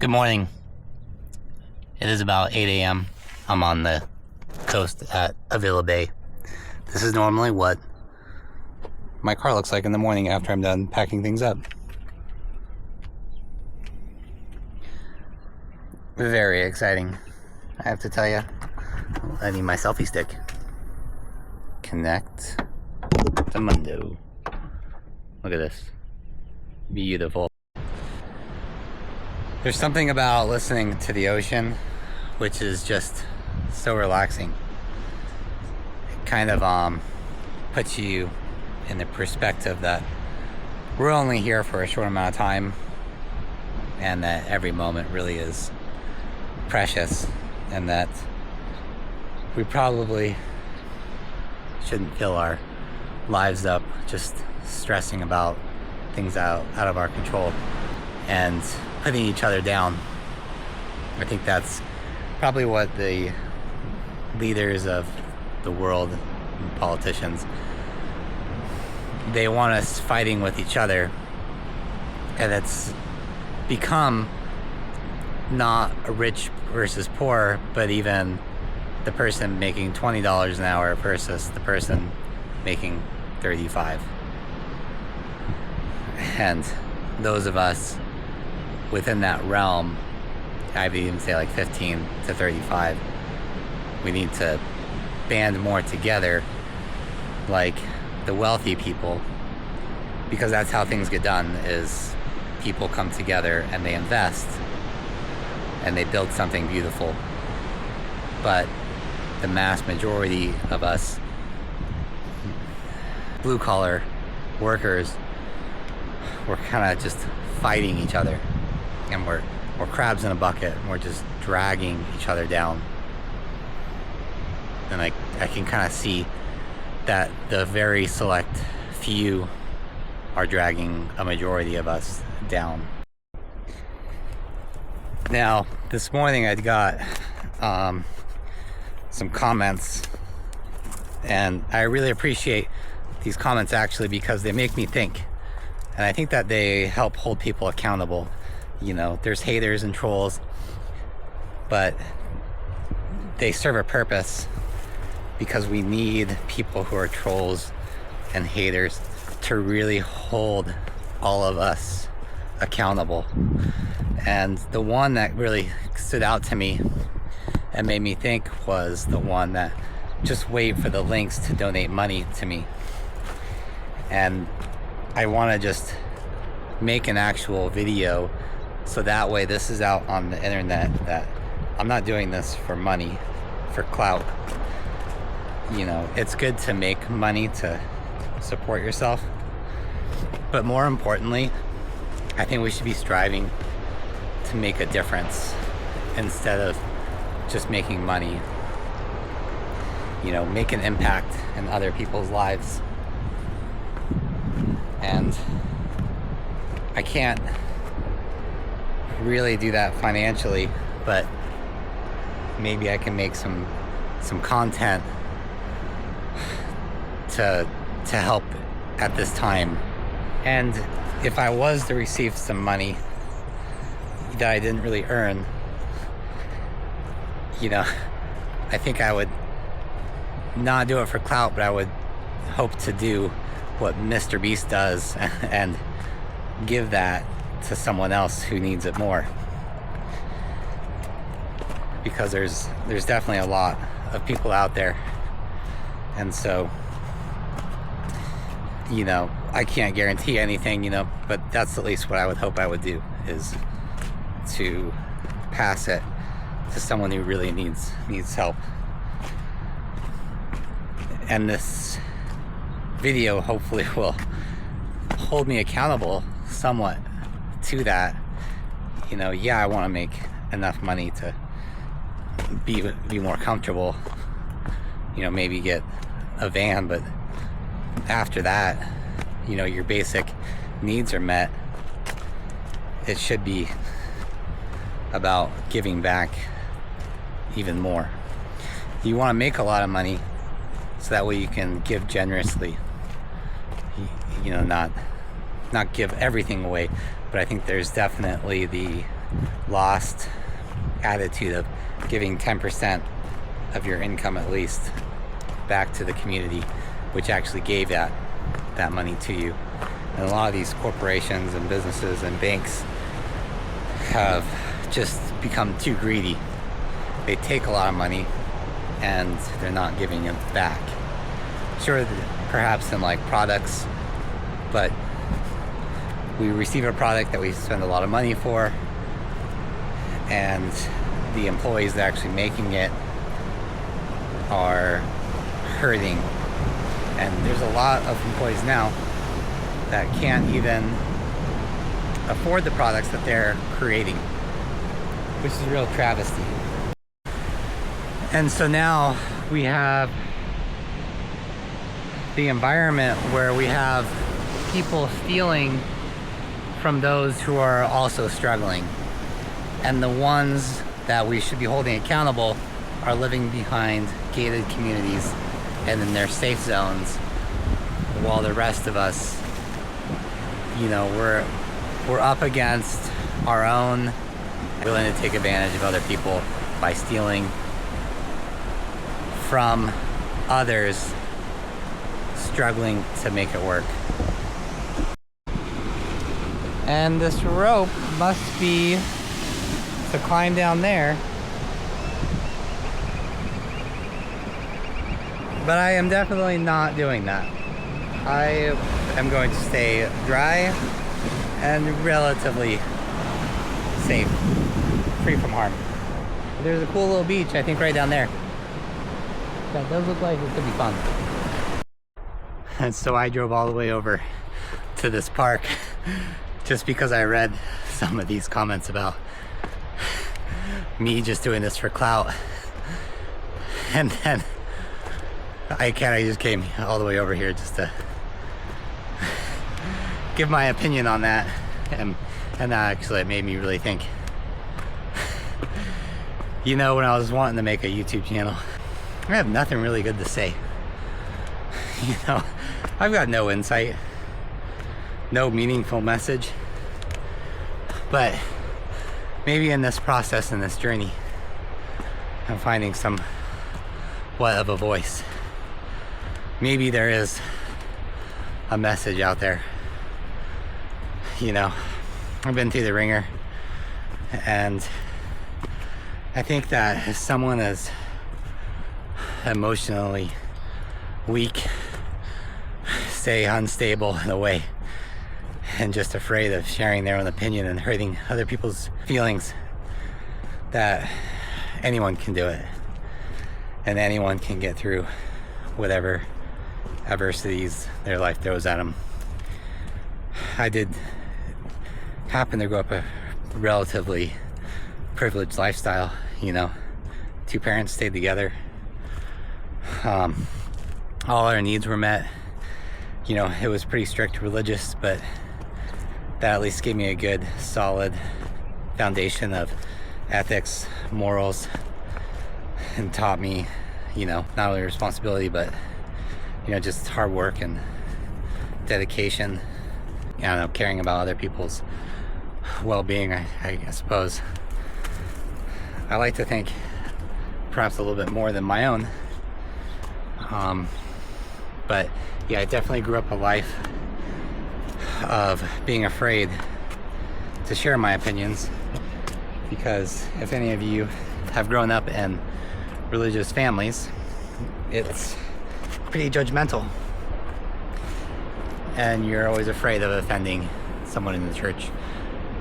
Good morning. It is about 8 a.m. I'm on the coast at Avila Bay. This is normally what my car looks like in the morning after I'm done packing things up. Very exciting, I have to tell you. I need my selfie stick. Connect to Mundo. Look at this. Beautiful. There's something about listening to the ocean which is just so relaxing. It kind of puts you in the perspective that we're only here for a short amount of time and that every moment really is precious, and that we probably shouldn't fill our lives up just stressing about things out of our control and putting each other down. I think that's probably what the leaders of the world and politicians, they want us fighting with each other, and it's become not a rich versus poor, but even the person making $20 an hour versus the person making 35. And those of us within that realm, I would even say like 15 to 35, we need to band more together like the wealthy people, because that's how things get done, is people come together and they invest and they build something beautiful. But the mass majority of us blue collar workers, we're kind of just fighting each other, and we're crabs in a bucket, and we're just dragging each other down. And I can kind of see that the very select few are dragging a majority of us down. Now, this morning I got some comments, and I really appreciate these comments actually, because they make me think, and I think that they help hold people accountable. You know, there's haters and trolls, but they serve a purpose, because we need people who are trolls and haters to really hold all of us accountable. And the one that really stood out to me and made me think was the one that just wait for the links to donate money to me. And I want to just make an actual video, so that way this is out on the internet, that I'm not doing this for money, for clout. You know, it's good to make money to support yourself, but more importantly, I think we should be striving to make a difference instead of just making money. You know, make an impact in other people's lives. And I can't really do that financially, but maybe I can make some content to help at this time. And if I was to receive some money that I didn't really earn, you know, I think I would not do it for clout, but I would hope to do what Mr. Beast does and give that to someone else who needs it more. Because there's definitely a lot of people out there. And so, you know, I can't guarantee anything, you know, but that's at least what I would hope I would do, is to pass it to someone who really needs help. And this video hopefully will hold me accountable somewhat to that. You know, yeah, I want to make enough money to be more comfortable, you know, maybe get a van, but after that, you know, your basic needs are met. It should be about giving back even more. You want to make a lot of money so that way you can give generously, you know, not give everything away, but I think there's definitely the lost attitude of giving 10% of your income at least back to the community, which actually gave that money to you. And a lot of these corporations and businesses and banks have just become too greedy. They take a lot of money and they're not giving it back. Sure, perhaps in like products, but we receive a product that we spend a lot of money for, and the employees that are actually making it are hurting. And there's a lot of employees now that can't even afford the products that they're creating, which is a real travesty. And so now we have the environment where we have people stealing from those who are also struggling. And the ones that we should be holding accountable are living behind gated communities and in their safe zones, while the rest of us, you know, we're up against our own, willing to take advantage of other people by stealing from others struggling to make it work. And this rope must be to climb down there. But I am definitely not doing that. I am going to stay dry and relatively safe, free from harm. There's a cool little beach, I think, right down there. That does look like it could be fun. And so I drove all the way over to this park just because I read some of these comments about me just doing this for clout. And then I just came all the way over here just to give my opinion on that. And that actually made me really think. You know, when I was wanting to make a YouTube channel, I have nothing really good to say. You know, I've got no insight, no meaningful message. But maybe in this process, in this journey, I'm finding somewhat of a voice. Maybe there is a message out there. You know, I've been through the ringer, and I think that as someone as emotionally weak, say unstable in a way, and just afraid of sharing their own opinion and hurting other people's feelings, that anyone can do it, and anyone can get through whatever adversities their life throws at them. I did happen to grow up a relatively privileged lifestyle, you know. 2 parents stayed together. All our needs were met. You know, it was pretty strict religious, but that at least gave me a good, solid foundation of ethics, morals, and taught me, you know, not only responsibility, but, you know, just hard work and dedication. I don't know, caring about other people's well-being, I suppose. I like to think perhaps a little bit more than my own. But yeah, I definitely grew up a life of being afraid to share my opinions, because if any of you have grown up in religious families, it's pretty judgmental, and you're always afraid of offending someone in the church,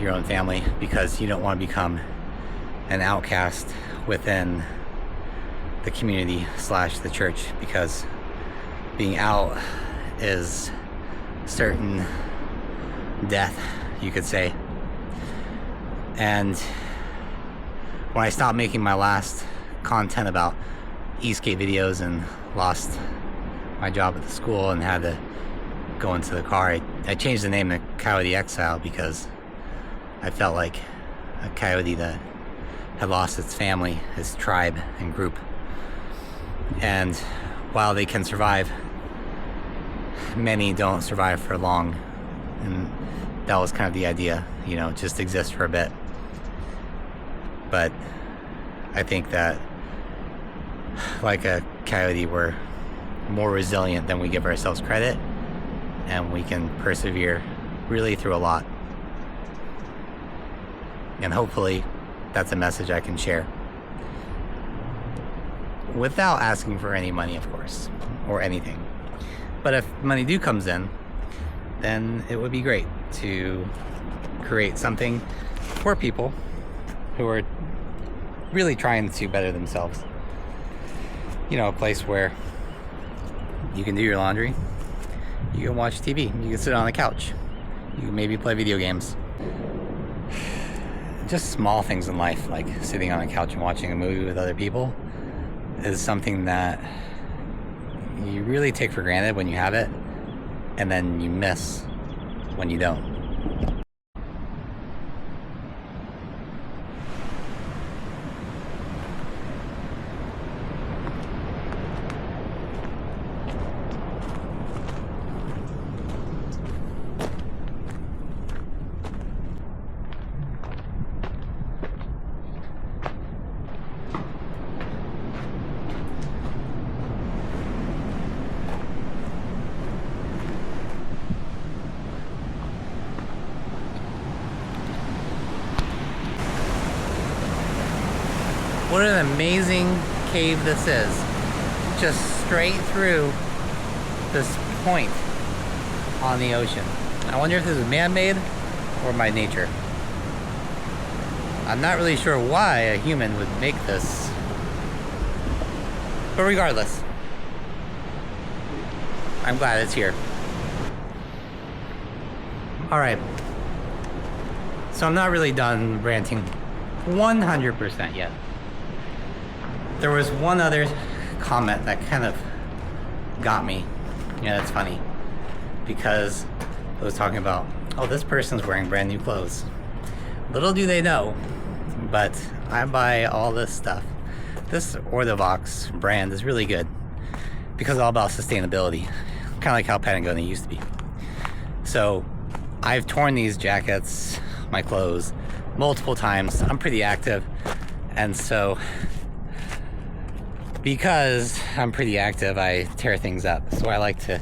your own family, because you don't want to become an outcast within the community / the church, because being out is certain death, you could say. And when I stopped making my last content about Eastgate videos and lost my job at the school and had to go into the car, I changed the name to Coyote Exile, because I felt like a coyote that had lost its family, its tribe and group. And while they can survive, many don't survive for long. And that was kind of the idea, you know, just exist for a bit. But I think that, like a coyote, we're more resilient than we give ourselves credit, and we can persevere really through a lot. And hopefully that's a message I can share without asking for any money, of course, or anything. But if money comes in, then it would be great to create something for people who are really trying to better themselves. You know, a place where you can do your laundry, you can watch TV, you can sit on the couch, you can maybe play video games. Just small things in life, like sitting on a couch and watching a movie with other people, is something that you really take for granted when you have it, and then you miss when you don't. What an amazing cave this is. Just straight through this point on the ocean. I wonder if this is man-made or by nature. I'm not really sure why a human would make this. But regardless, I'm glad it's here. Alright. So I'm not really done ranting 100% yet. There was one other comment that kind of got me. Yeah, that's funny. Because I was talking about, oh, this person's wearing brand new clothes. Little do they know, but I buy all this stuff. This Orthovox brand is really good because it's all about sustainability. Kind of like how Patagonia used to be. So I've torn these jackets, my clothes, multiple times. I'm pretty active. And so because I'm pretty active, I tear things up. So I like to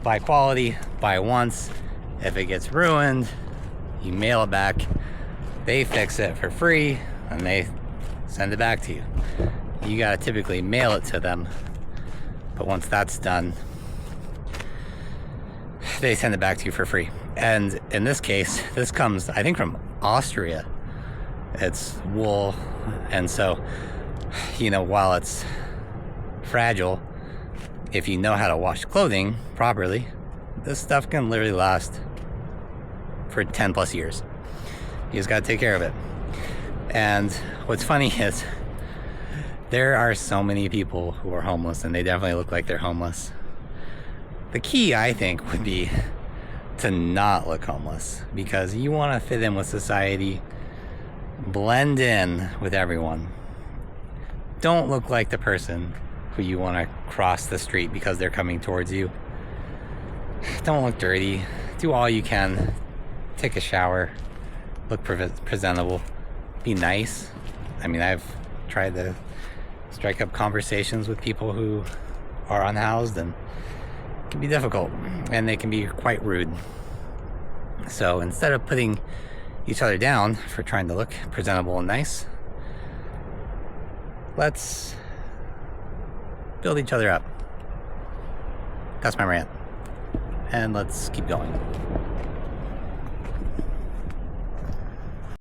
buy quality, buy once. If it gets ruined, you mail it back. They fix it for free and they send it back to you. You gotta typically mail it to them. But once that's done, they send it back to you for free. And in this case, this comes, I think, from Austria. It's wool. And so, you know, while it's fragile, if you know how to wash clothing properly, this stuff can literally last for 10 plus years. You just gotta take care of it. And what's funny is there are so many people who are homeless, and they definitely look like they're homeless. The key, I think, would be to not look homeless, because you want to fit in with society, blend in with everyone. Don't look like the person who you want to cross the street because they're coming towards you. Don't look dirty. Do all you can. Take a shower. Look presentable. Be nice. I mean, I've tried to strike up conversations with people who are unhoused, and it can be difficult, and they can be quite rude. So instead of putting each other down for trying to look presentable and nice, let's build each other up. That's my rant. And let's keep going.